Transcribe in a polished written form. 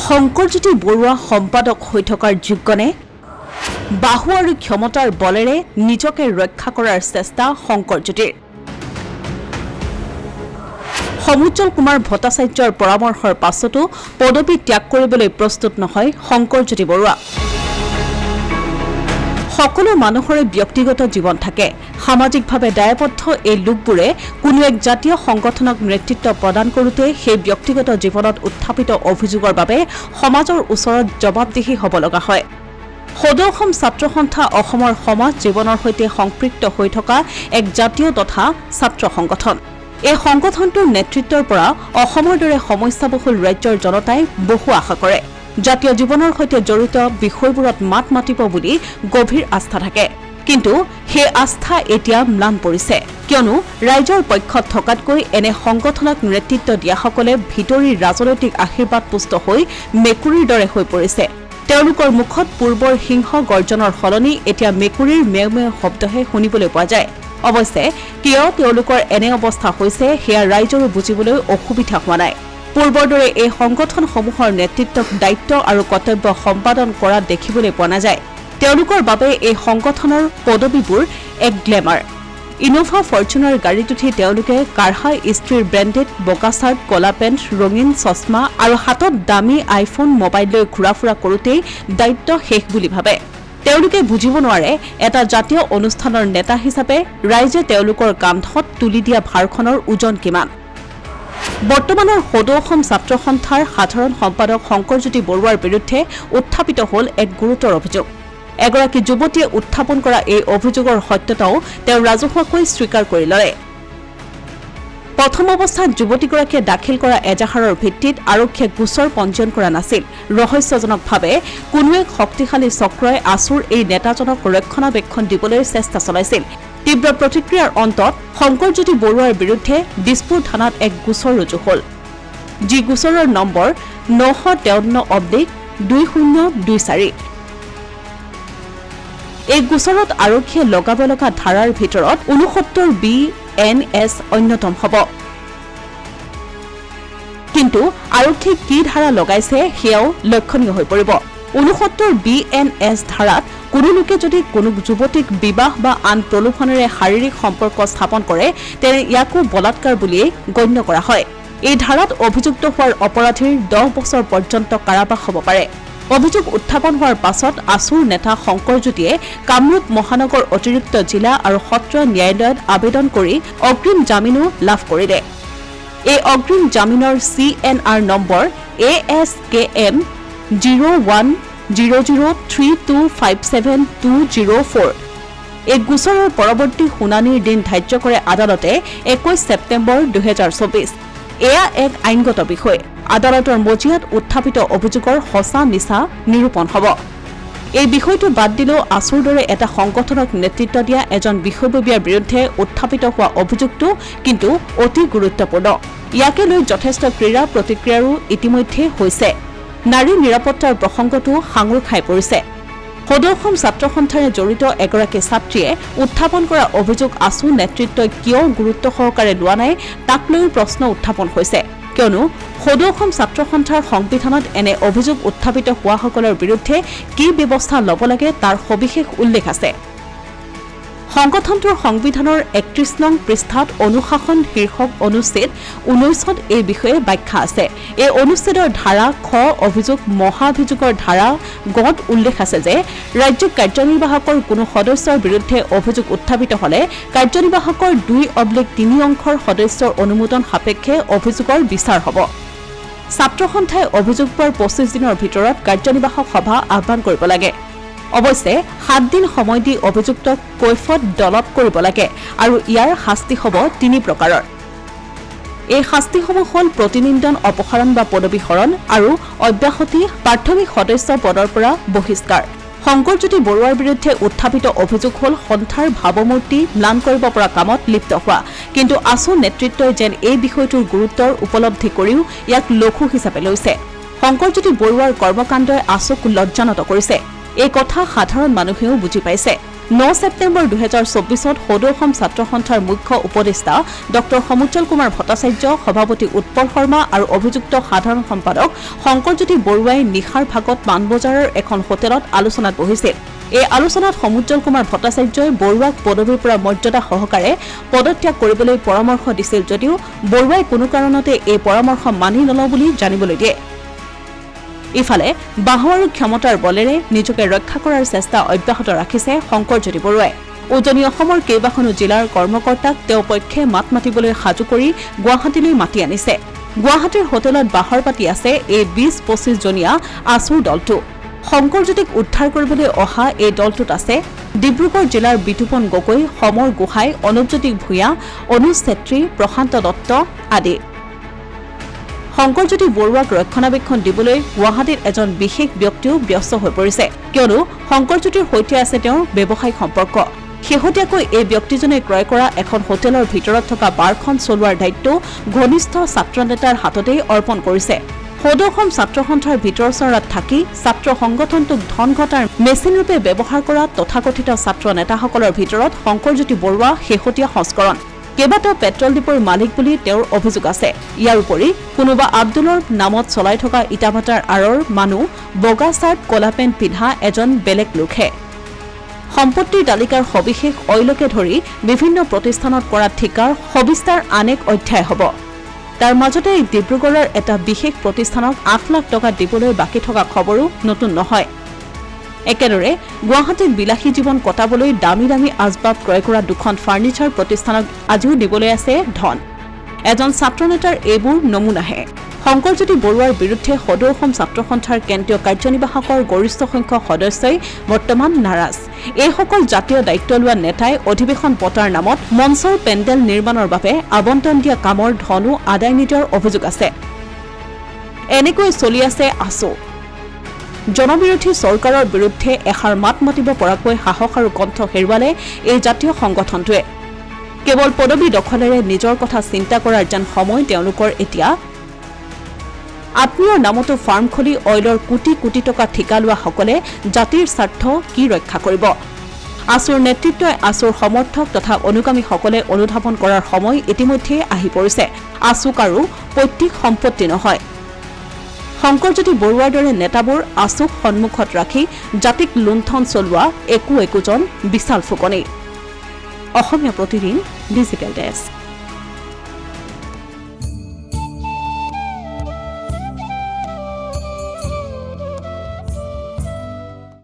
শংকৰজ্যোতি বৰুৱা সম্পাদক হৈ থকাৰ যোগ্যনে বাহু আৰু ক্ষমতাৰ বলেৰে নিজকে ৰক্ষা কৰাৰ চেষ্টা শংকৰজ্যোতিৰ সমুজ্জ্বল কুমাৰ ভট্টাচাৰ্যৰ পৰামৰ্শৰ পাছতো পদবী ত্যাগ কৰিবলৈ প্ৰস্তুত নহয় শংকৰজ্যোতি বৰুৱা সকলো মানুহৰে ব্যক্তিগত জীৱন থাকে সামাজিকভাৱে দায়বদ্ধ এই লোকবোৰে কোনো এক জাতীয় সংগঠনক নেতৃত্ব প্ৰদান কৰোঁতে সেই ব্যক্তিগত জীৱনত উত্থাপিত অভিযোগৰ বাবে সমাজৰ ওচৰত জবাবদিহি হ'ব লগা হয় সদৌ অসম ছাত্ৰ সন্থা অসমৰ সমাজ জীৱনৰ সৈতে সংপৃক্ত হৈ থকা এক জাতীয় তথা ছাত্ৰ সংগঠন এই সংগঠনটোৰ নেতৃত্বৰ পৰা অসমৰ দৰে সমস্যাবহুল ৰাজ্যৰ জনতাই বহু আশা কৰে জাতীয় জীৱনৰ সৈতে জড়িত বিষয়বোৰত মাত মাতিব বুলি গভীৰ আস্থা থাকে কিন্তু সেই আস্থা এতিয়া ম্লান পৰিছে কিয়নো ৰাইজৰ পক্ষত থকাতকৈ এনে সংগঠনক নেতৃত্ব দিয়াসকলে ভিতৰি ৰাজনৈতিক আশীৰ্বাদ পুষ্ট হৈ মেকুৰীৰ দৰে হৈ পৰিছে তেওঁলোকৰ মুখত পূৰ্বৰ সিংহ গৰ্জনৰ সলনি এতিয়া মেকুৰীৰ মেও মেও শব্দহে শুনিবলৈ পোৱা যায় অৱশ্যে কিয় তেওঁলোকৰ এনে অৱস্থা হৈছে সেয়া ৰাইজৰো বুজিবলৈ অসুবিধা হোৱা নাই পূৰ্বৰ দৰে এই সংগঠনসমূহৰ নেতৃত্বক দায়িত্ব আৰু কৰ্তব্য সম্পাদন কৰা দেখিবলৈ পোৱা নাযায় তেওঁলোকৰ বাবে এই সংগঠনৰ পদবীবোৰ এক গ্লেমাৰ ইনোভা ফৰ্চুনাৰ গাড়ীত উঠি তেওঁলোকে কাঢ়া ইষ্ট্ৰিৰ ব্ৰেণ্ডেড বগা চাৰ্ট কলা পেণ্ট ৰঙীন চশমা আৰু হাতত দামী আইফোন মোবাইল লৈ ঘূৰা ফুৰা কৰোঁতেই দায়িত্ব শেষ বুলি ভাবে তেওঁলোকে বুজিব নোৱাৰে এটা জাতীয় অনুষ্ঠানৰ নেতা হিচাপে ৰাইজে তেওঁলোকৰ কান্ধত তুলি দিয়া ভাৰখনৰ ওজন কিমান বৰ্তমানৰ সদৌ অসম ছাত্ৰ সন্থাৰ সাধাৰণ সম্পাদক শংকৰজ্যোতি বৰুৱাৰ বিৰুদ্ধে উত্থাপিত হ'ল এক গুৰুতৰ অভিযোগ এগৰাকী যুৱতীয়ে উত্থাপন কৰা এই অভিযোগৰ সত্যতাও তেওঁ ৰাজহুৱাকৈ স্বীকাৰ কৰি ললে প্ৰথম অৱস্থাত যুৱতীগৰাকীয়ে দাখিল কৰা এজাহাৰৰ ভিত্তিত আৰক্ষীয়ে গোচৰ পঞ্জীয়ন কৰা নাছিল ৰহস্যজনকভাৱে কোনো এক শক্তিশালী চক্ৰই আছুৰ এই নেতাজনক ৰক্ষণাবেক্ষণ দিবলৈ চেষ্টা চলাইছিল তীব্ৰ প্ৰতিক্ৰিয়াৰ অন্তত শংকৰজ্যোতি বৰুৱাৰ বিৰুদ্ধে দিছপুৰ থানাত এক গোচৰ ৰুজু হ'ল যি গোচৰৰ নম্বৰ 953/2024 এই গোচৰত আৰক্ষীয়ে লগাব লগা ধাৰাৰ ভিতৰত 69B-NS অন্যতম হ'ব কিন্তু আৰক্ষী কি ধাৰা লগাইছে সেয়াও লক্ষণীয় হৈ পৰিব 69B-NS ধাৰাত কোনো লোকে যদি কোনো যুৱতীক বিবাহ বা আন প্ৰলোভনেৰে শাৰীৰিক সম্পৰ্ক স্থাপন কৰে তেনে ইয়াকো বলাৎকাৰ বুলিয়েই গণ্য কৰা হয় এই ধাৰাত অভিযুক্ত হোৱাৰ অপৰাধীৰ 10 বছৰ পৰ্যন্ত কাৰাবাস হ'ব পাৰে অভিযোগ উত্থাপন হোৱাৰ পাছত আছুৰ নেতা শংকৰজ্যোতিয়ে কামৰূপ মহানগৰ অতিৰিক্ত জিলা আৰু সত্ৰ ন্যায়ালয়ত আবেদন কৰি অগ্ৰিম জামিনো লাভ কৰিলে এই অগ্ৰিম জামিনৰ CNR নম্বৰ ASKM 01003257-204 এই গোচৰৰ পৰৱৰ্তী শুনানিৰ দিন ধাৰ্য কৰে আদালতে 21 ছেপ্টেম্বৰ 2024 এয়া এক আইনগত বিষয় আদালতৰ মজিয়াত উত্থাপিত অভিযোগৰ সঁচা মিছা নিৰূপণ হ'ব এই বিষয়টো বাদ দিলেও আছুৰ দৰে এটা সংগঠনক নেতৃত্ব দিয়া এজন বিষয়ববীয়াৰ বিৰুদ্ধে উত্থাপিত হোৱা অভিযোগটো কিন্তু অতি গুৰুত্বপূৰ্ণ ইয়াকে লৈ যথেষ্ট ক্ৰীড়া প্ৰতিক্ৰিয়াৰো ইতিমধ্যে হৈছে নাৰী নিৰাপত্তাৰ প্ৰসংগটো সাঙুৰ খাই পৰিছে সদৌ অসম ছাত্ৰ সন্থাৰে জড়িত এগৰাকী ছাত্ৰীয়ে উত্থাপন কৰা অভিযোগ আছু নেতৃত্বই কিয় গুৰুত্ব সহকাৰে লোৱা নাই তাক লৈ প্ৰশ্ন উত্থাপন হৈছে কিয়নো সদৌ অসম ছাত্ৰ সন্থাৰ সংবিধানত এনে অভিযোগ উত্থাপিত হোৱাসকলৰ বিৰুদ্ধে কি ব্যৱস্থা ল'ব লাগে তাৰ সবিশেষ উল্লেখ আছে সংগঠনটোৰ সংবিধানৰ 31 নং পৃষ্ঠাত অনুশাসন শীৰ্ষক অনুচ্ছেদ 19ত এই বিষয়ে ব্যাখ্যা আছে এই অনুচ্ছেদৰ ধাৰা খ অভিযোগ মহাভিযোগৰ ধাৰা গত উল্লেখ আছে যে ৰাজ্যিক কাৰ্যনিৰ্বাহকৰ কোনো সদস্যৰ বিৰুদ্ধে অভিযোগ উত্থাপিত হলে কাৰ্যনিৰ্বাহকৰ 2/3 অংশৰ সদস্যৰ অনুমোদন সাপেক্ষে অভিযোগৰ বিচাৰ হ'ব ছাত্ৰ সন্থাই অভিযোগ পোৱাৰ 25 দিনৰ ভিতৰত কাৰ্যনিৰ্বাহক সভা আহ্বান কৰিব লাগে অৱশ্যে 7 দিন সময় দি অভিযুক্তক কৈফত দলত কৰিব লাগে আৰু ইয়াৰ শাস্তি হ'ব 3 প্ৰকাৰৰ এই শাস্তিসমূহ হ'ল প্ৰতিনিন্দন অপসাৰণ বা পদবী হৰণ আৰু অব্যাহতি প্ৰাথমিক সদস্য পদৰ পৰা বহিষ্কাৰ শংকৰজ্যোতি বৰুৱাৰ বিৰুদ্ধে উত্থাপিত অভিযোগ হ'ল সন্থাৰ ভাৱমূৰ্তি ম্লান কৰিব পৰা কামত লিপ্ত হোৱা কিন্তু আছু নেতৃত্বই যেন এই বিষয়টোৰ গুৰুত্বৰ উপলব্ধি কৰিও ইয়াক লঘু হিচাপে লৈছে শংকৰজ্যোতি বৰুৱাৰ কৰ্মকাণ্ডই আছুক লজ্জানত কৰিছে এই কথা সাধাৰণ মানুহেও বুজি পাইছে 9 ছেপ্টেম্বৰ 2024ত সদৌ অসম ছাত্ৰ সন্থাৰ মুখ্য উপদেষ্টা ডক্টৰ সমুজ্জ্বল কুমাৰ ভট্টাচাৰ্য সভাপতি উৎপল শৰ্মা আৰু অভিযুক্ত সাধাৰণ সম্পাদক শংকৰজ্যোতি বৰুৱাই নিশাৰ ভাগত মানবজাৰৰ এখন হোটেলত আলোচনাত বহিছিল এই আলোচনাত সমুজ্জ্বল কুমাৰ ভট্টাচাৰ্যই বৰুৱাক পদবীৰ পৰা মৰ্যাদা সহকাৰে পদত্যাগ কৰিবলৈ পৰামৰ্শ দিছিল যদিও বৰুৱাই কোনো কাৰণতে এই পৰামৰ্শ মানি নলওঁ বুলি জানিবলৈ দিয়ে ইফালে বাহু আৰু ক্ষমতাৰ বলেৰে নিজকে ৰক্ষা কৰাৰ চেষ্টা অব্যাহত ৰাখিছে শংকৰজ্যোতি বৰুৱাই উজনি অসমৰ কেইবাখনো জিলাৰ কৰ্মকৰ্তাক তেওঁ পক্ষে মাত মাতিবলৈ সাজু কৰি গুৱাহাটীলৈ মাতি আনিছে গুৱাহাটীৰ হোটেলত বাহৰ পাতি আছে এই 20-25 জনীয়া আছুৰ দলটো শংকৰজ্যোতিক উদ্ধাৰ কৰিবলৈ অহা এই দলটোত আছে ডিব্ৰুগড় জিলাৰ বিতুপন গগৈ সমৰ গোহাঁই অনুপজ্যোতি ভূঞা অনুজ ছেত্ৰী প্ৰশান্ত দত্ত আদি শংকৰজ্যোতি বৰুৱাক ৰক্ষণাবেক্ষণ দিবলৈ গুৱাহাটীত এজন বিশেষ ব্যক্তিও ব্যস্ত হৈ পৰিছে কিয়নো শংকৰজ্যোতিৰ সৈতে আছে তেওঁৰ ব্যৱসায়িক সম্পৰ্ক শেহতীয়াকৈ এই ব্যক্তিজনে ক্ৰয় কৰা এখন হোটেলৰ ভিতৰত থকা বাৰখন চলোৱাৰ দায়িত্ব ঘনিষ্ঠ ছাত্ৰ নেতাৰ হাততেই অৰ্পণ কৰিছে সদৌ অসম ছাত্ৰ সন্থাৰ ভিতৰ চৰাত থাকি ছাত্ৰ সংগঠনটোক ধন ঘটাৰ মেচিন ৰূপে ব্যৱহাৰ কৰা তথাকথিত ছাত্ৰ নেতাসকলৰ ভিতৰত শংকৰজ্যোতি বৰুৱা শেহতীয়া সংস্কৰণ কেইবাটাও পেট্ৰল ডিপোৰ মালিক বুলি তেওঁৰ অভিযোগ আছে ইয়াৰ উপৰি কোনোবা আব্দুলৰ নামত চলাই থকা ইটাভাটাৰ আঁৰৰ মানুহ বগা চাৰ্ট কলা পেণ্ট পিন্ধা এজন বেলেগ লোকহে সম্পত্তিৰ তালিকাৰ সবিশেষ অইলকে ধৰি বিভিন্ন প্ৰতিষ্ঠানত কৰা ঠিকাৰ সবিস্তাৰ আনেক অধ্যায় হ'ব তাৰ মাজতে ডিব্ৰুগড়ৰ এটা বিশেষ প্ৰতিষ্ঠানক 8 লাখ টকা দিবলৈ বাকি থকা খবৰো নতুন নহয় একেদৰে গুৱাহাটীত বিলাসী জীৱন কটাবলৈ দামী দামী আজবাব ক্ৰয় কৰা দুখন ফাৰ্নিচাৰ প্ৰতিষ্ঠানক আজিও দিবলৈ আছে ধন এজন ছাত্ৰ নেতাৰ এইবোৰ নমুনাহে শংকৰজ্যোতি বৰুৱাৰ বিৰুদ্ধে সদৌ অসম ছাত্ৰ সন্থাৰ কেন্দ্ৰীয় কাৰ্যনিৰ্বাহকৰ গৰিষ্ঠ সংখ্যক সদস্যই বৰ্তমান নাৰাজ এইসকল জাতীয় দায়িত্ব লোৱা নেতাই অধিৱেশন পতাৰ নামত মঞ্চৰ পেণ্ডেল নিৰ্মাণৰ বাবে আবণ্টন দিয়া কামৰ ধনো আদায় নিদিয়াৰ অভিযোগ আছে এনেকৈ চলি আছে আছু জনবিৰোধী চৰকাৰৰ বিৰুদ্ধে এষাৰ মাত মাতিব পৰাকৈ সাহস আৰু কণ্ঠ হেৰুৱালে এই জাতীয় সংগঠনটোৱে কেৱল পদবী দখলেৰে নিজৰ কথা চিন্তা কৰাৰ যেন সময় তেওঁলোকৰ এতিয়া আত্মীয়ৰ নামতো ফাৰ্ম খুলি অইলৰ কোটি কোটি টকা ঠিকা লোৱাসকলে জাতিৰ স্বাৰ্থ কি ৰক্ষা কৰিব আছুৰ নেতৃত্বই আছুৰ সমৰ্থক তথা অনুগামীসকলে অনুধাৱন কৰাৰ সময় ইতিমধ্যে আহি পৰিছে আছুক আৰু পৈতৃক সম্পত্তি নহয় শংকৰজ্যোতি বৰুৱাৰ দৰে নেতাবোৰ আছুক সন্মুখত ৰাখি জাতিক লুণ্ঠন চলোৱা একোজন বিশাল ফুকনি অসমীয়া প্ৰতিদিন ডিজিটেল ডেস্ক